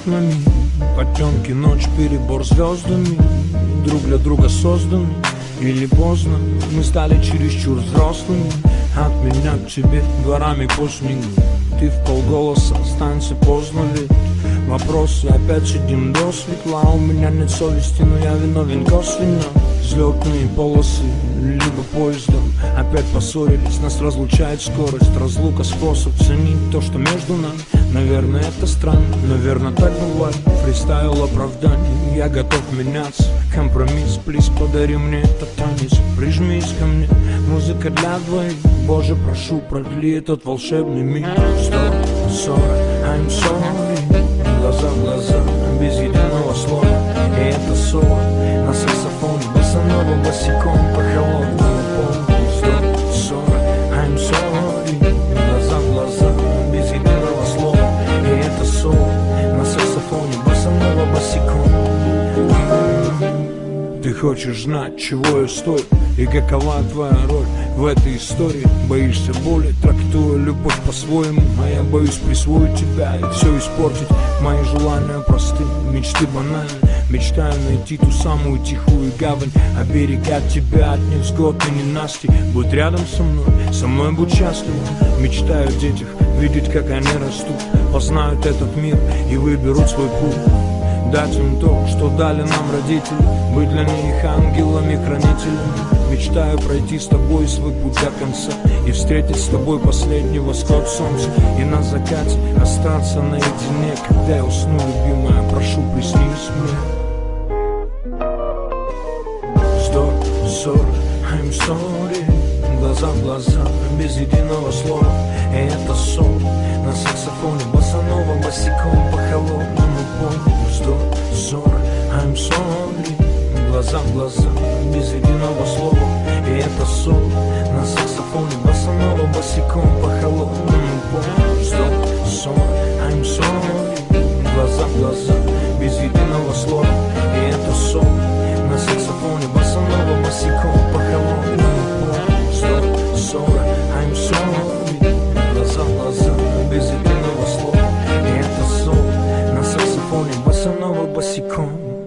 окнами, потемки, ночь, перебор звездами. Друг для друга созданы, или поздно мы стали чересчур взрослыми. От меня к тебе дворами по снегу, ты вполголоса, останься поздно ведь. Вопросы, опять сидим до светла. У меня нет совести, но я виновен косвенно. Взлетные полосы, либо поездом. Опять поссорились, нас разлучает скорость. Разлука, способ ценить то, что между нами. Наверное, это странно, наверное, так бывает. Фристайл оправданий, я готов меняться. Компромисс, плиз, подари мне этот танец. Прижмись ко мне, музыка для двоих. Боже, прошу, продли этот волшебный миг. 140, I'm sorry. Глаза в глаза, без единого слова. И это соло на саксофоне, босанова босиком по холодному полу. 140, I'm sorry. Глаза в глаза, без единого слова. И это соло на саксофоне, босанова босиком. Ты хочешь знать, чего я стою и какова твоя роль в этой истории. Боишься боли, трактуя любовь по-своему. А я боюсь присвоить тебя и все испортить. Мои желания просты, мечты банальны. Мечтаю найти ту самую тихую гавань, оберегать тебя от невзгод и ненастий. Будь рядом со мной будь счастлив. Мечтаю о детях, видеть, как они растут, познают этот мир и выберут свой путь. Дать им то, что дали нам родители, быть для них ангелами-хранителями. Мечтаю пройти с тобой свой путь до конца и встретить с тобой последний восход солнца. И на закате остаться наедине, когда я усну, любимая, прошу, приснись мне. 140, I'm sorry. Глаза в глаза, без единого слова. И это сон на саксофоне, босанова босиком по холодному полу. 140, I'm sorry. Глаза в глаза, без единого слова. И это сон на саксофоне, босанова босиком по холодному полу. 140, I'm sorry. Глаза в глаза, без единого слова. И это сон на саксофоне, босанова босиком по холодному полу. 140, I'm sorry. Глаза в глаза, без единого слова. И это сон на саксофоне, босанова босиком.